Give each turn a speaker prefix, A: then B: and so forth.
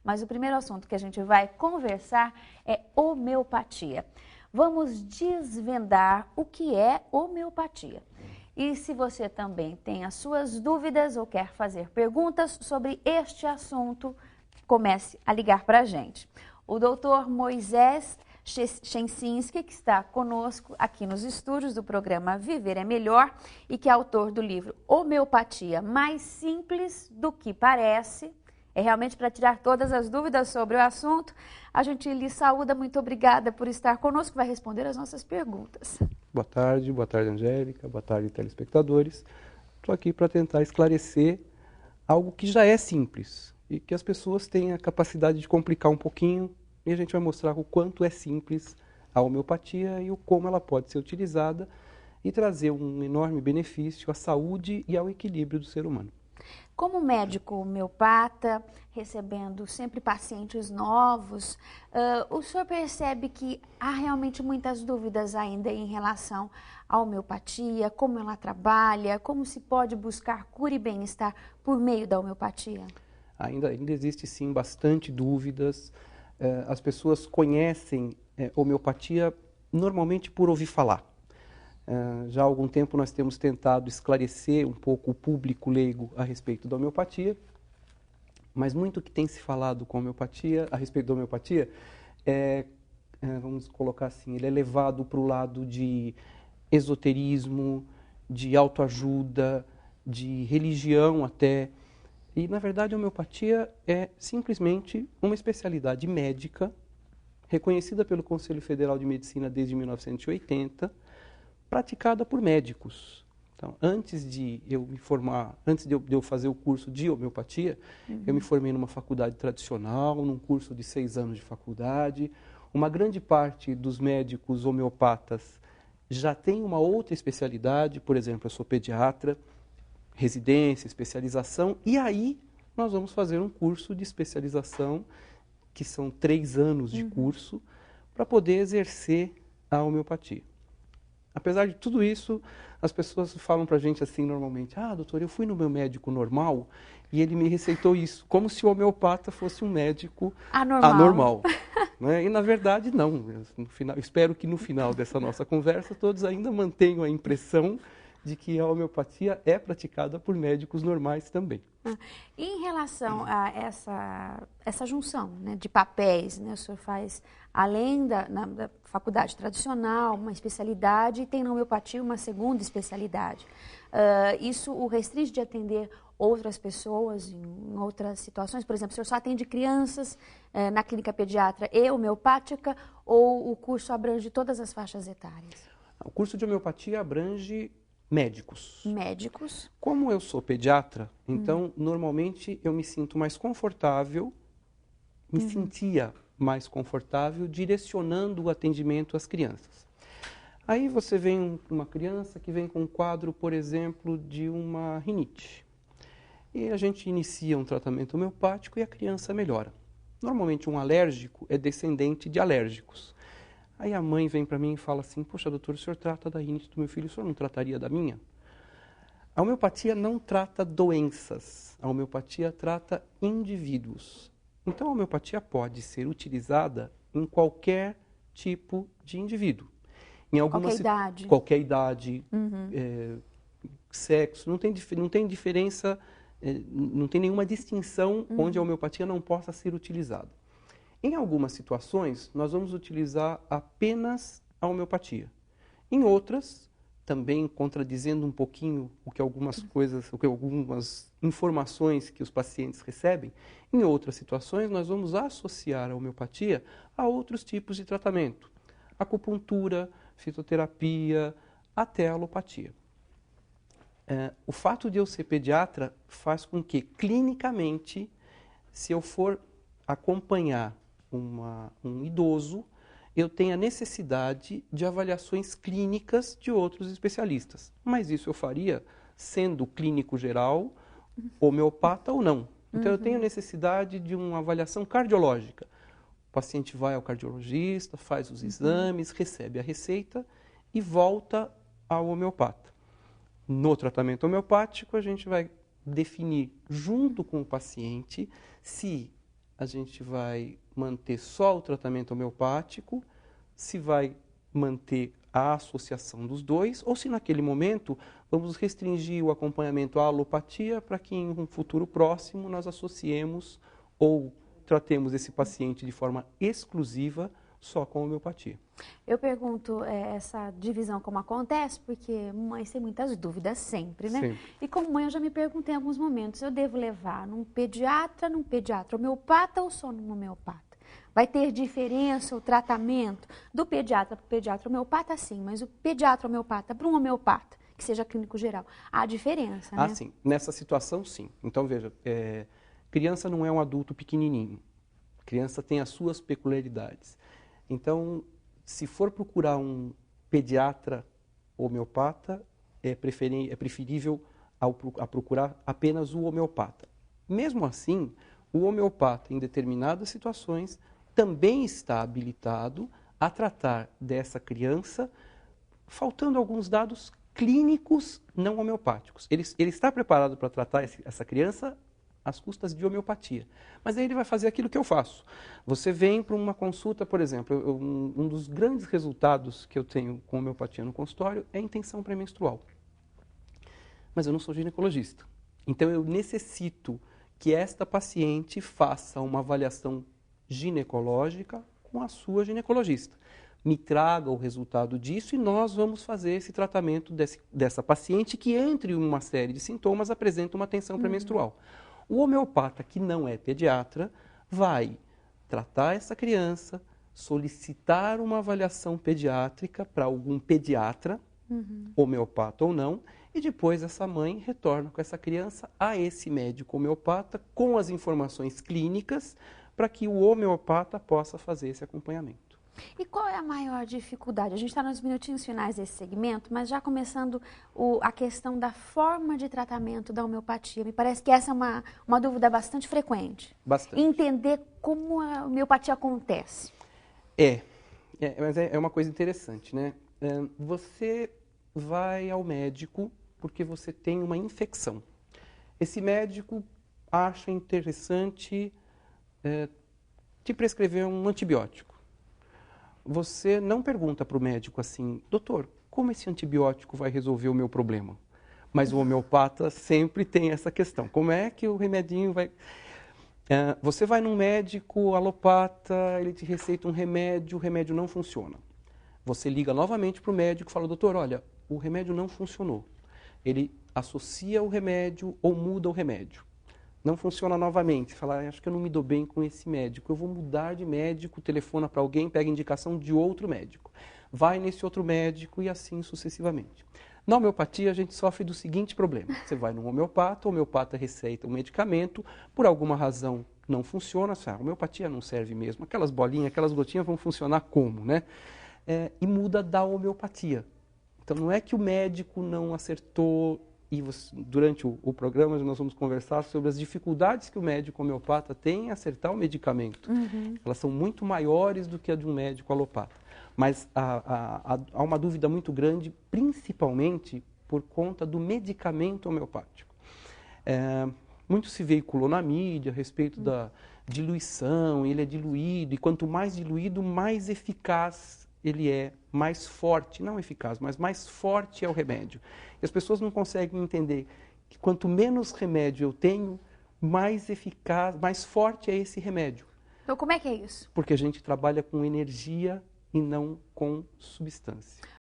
A: Mas o primeiro assunto que a gente vai conversar é homeopatia. Vamos desvendar o que é homeopatia. E se você também tem as suas dúvidas ou quer fazer perguntas sobre este assunto, comece a ligar para a gente. O doutor Moisés Chemsinski, que está conosco aqui nos estúdios do programa Viver é Melhor e que é autor do livro Homeopatia Mais Simples do que Parece. É realmente para tirar todas as dúvidas sobre o assunto. A gente lhe saúda, muito obrigada por estar conosco, vai responder as nossas perguntas.
B: Boa tarde, Angélica, boa tarde, telespectadores. Estou aqui para tentar esclarecer algo que já é simples e que as pessoas têm a capacidade de complicar um pouquinho, e a gente vai mostrar o quanto é simples a homeopatia e o como ela pode ser utilizada e trazer um enorme benefício à saúde e ao equilíbrio do ser humano.
A: Como médico homeopata, recebendo sempre pacientes novos, o senhor percebe que há realmente muitas dúvidas ainda em relação à homeopatia, como ela trabalha, como se pode buscar cura e bem-estar por meio da homeopatia?
B: Ainda existe sim bastante dúvidas. As pessoas conhecem homeopatia normalmente por ouvir falar. Já há algum tempo nós temos tentado esclarecer um pouco o público leigo a respeito da homeopatia, mas muito que tem se falado com a respeito da homeopatia, vamos colocar assim, ele é levado para o lado de esoterismo, de autoajuda, de religião até. E, na verdade, a homeopatia é simplesmente uma especialidade médica, reconhecida pelo Conselho Federal de Medicina desde 1980, praticada por médicos. Então, antes de eu me formar, antes de eu fazer o curso de homeopatia, eu me formei numa faculdade tradicional, num curso de 6 anos de faculdade. Uma grande parte dos médicos homeopatas já tem uma outra especialidade, por exemplo, eu sou pediatra, residência, especialização, e aí nós vamos fazer um curso de especialização, que são 3 anos de curso, para poder exercer a homeopatia. Apesar de tudo isso, as pessoas falam para a gente assim normalmente: ah, doutor, eu fui no meu médico normal e ele me receitou isso, como se o homeopata fosse um médico anormal. Né? E na verdade não. No final, espero que no final dessa nossa conversa todos ainda mantenham a impressão de que a homeopatia é praticada por médicos normais também.
A: E em relação a essa junção, né, de papéis, né, o senhor faz, além da faculdade tradicional, uma especialidade, e tem na homeopatia uma segunda especialidade. Isso o restringe de atender outras pessoas em outras situações? Por exemplo, o senhor só atende crianças na clínica pediatra e homeopática, ou o curso abrange todas as faixas etárias?
B: O curso de homeopatia abrange médicos.
A: Médicos.
B: Como eu sou pediatra, então, normalmente eu me sinto mais confortável, sentia mais confortável direcionando o atendimento às crianças. Aí você vem uma criança que vem com um quadro, por exemplo, de uma rinite. E a gente inicia um tratamento homeopático e a criança melhora. Normalmente um alérgico é descendente de alérgicos. Aí a mãe vem para mim e fala assim: poxa, doutor, o senhor trata da rinite do meu filho, o senhor não trataria da minha? A homeopatia não trata doenças, a homeopatia trata indivíduos. Então a homeopatia pode ser utilizada em qualquer tipo de indivíduo. Em qualquer idade, sexo, não tem diferença, não tem nenhuma distinção onde a homeopatia não possa ser utilizada. Em algumas situações, nós vamos utilizar apenas a homeopatia. Em outras, também contradizendo um pouquinho o que algumas informações que os pacientes recebem, em outras situações nós vamos associar a homeopatia a outros tipos de tratamento. Acupuntura, fitoterapia, até a alopatia. O fato de eu ser pediatra faz com que, clinicamente, se eu for acompanhar um idoso, eu tenha necessidade de avaliações clínicas de outros especialistas. Mas isso eu faria sendo clínico geral, homeopata ou não. Então eu tenho necessidade de uma avaliação cardiológica. O paciente vai ao cardiologista, faz os exames, recebe a receita e volta ao homeopata. No tratamento homeopático, a gente vai definir junto com o paciente se a gente vai manter só o tratamento homeopático, se vai manter a associação dos dois, ou se naquele momento vamos restringir o acompanhamento à alopatia para que em um futuro próximo nós associemos ou tratemos esse paciente de forma exclusiva só com homeopatia.
A: Eu pergunto essa divisão como acontece, porque mães têm muitas dúvidas sempre, né?
B: Sim.
A: E como mãe eu já me perguntei em alguns momentos, eu devo levar num pediatra homeopata ou só num homeopata? Vai ter diferença o tratamento do pediatra para o pediatra homeopata? Sim, mas o pediatra homeopata para um homeopata, que seja clínico geral, há diferença, né?
B: Ah, sim. Nessa situação, sim. Então, veja, criança não é um adulto pequenininho. Criança tem as suas peculiaridades. Então, se for procurar um pediatra homeopata, é preferível a procurar apenas o homeopata. Mesmo assim, o homeopata, em determinadas situações, também está habilitado a tratar dessa criança, faltando alguns dados clínicos não homeopáticos. Ele está preparado para tratar essa criança às custas de homeopatia. Mas aí ele vai fazer aquilo que eu faço. Você vem para uma consulta, por exemplo, um dos grandes resultados que eu tenho com homeopatia no consultório é a intenção pré-menstrual. Mas eu não sou ginecologista. Então eu necessito que esta paciente faça uma avaliação ginecológica com a sua ginecologista. Me traga o resultado disso e nós vamos fazer esse tratamento dessa paciente que, entre uma série de sintomas, apresenta uma tensão pré-menstrual. O homeopata, que não é pediatra, vai tratar essa criança, solicitar uma avaliação pediátrica para algum pediatra, homeopata ou não, e depois essa mãe retorna com essa criança a esse médico homeopata com as informações clínicas para que o homeopata possa fazer esse acompanhamento.
A: E qual é a maior dificuldade? A gente está nos minutinhos finais desse segmento, mas já começando a questão da forma de tratamento da homeopatia. Me parece que essa é uma dúvida bastante frequente.
B: Bastante.
A: Entender como a homeopatia acontece.
B: Mas é uma coisa interessante, né? Você vai ao médico porque você tem uma infecção. Esse médico acha interessante te prescrever um antibiótico. Você não pergunta para o médico assim, doutor, como esse antibiótico vai resolver o meu problema? Mas o homeopata sempre tem essa questão. Como é que o remedinho vai... Você vai num médico alopata, ele te receita um remédio, o remédio não funciona. Você liga novamente para o médico e fala, doutor, olha, o remédio não funcionou. Ele associa o remédio ou muda o remédio. Não funciona novamente. Você fala, acho que eu não me dou bem com esse médico. Eu vou mudar de médico, telefona para alguém, pega indicação de outro médico. Vai nesse outro médico e assim sucessivamente. Na homeopatia, a gente sofre do seguinte problema. Você vai num homeopata, o homeopata receita um medicamento, por alguma razão não funciona. A homeopatia não serve mesmo. Aquelas bolinhas, aquelas gotinhas vão funcionar como, né? E muda da homeopatia. Então, não é que o médico não acertou... E durante o programa nós vamos conversar sobre as dificuldades que o médico homeopata tem em acertar o medicamento. Elas são muito maiores do que a de um médico alopata. Mas há uma dúvida muito grande, principalmente por conta do medicamento homeopático. Muito se veiculou na mídia a respeito da diluição, ele é diluído, e quanto mais diluído, mais eficaz ele é, mais forte, não eficaz, mas mais forte é o remédio. E as pessoas não conseguem entender que quanto menos remédio eu tenho, mais eficaz, mais forte é esse remédio.
A: Então, como é que é isso?
B: Porque a gente trabalha com energia e não com substância.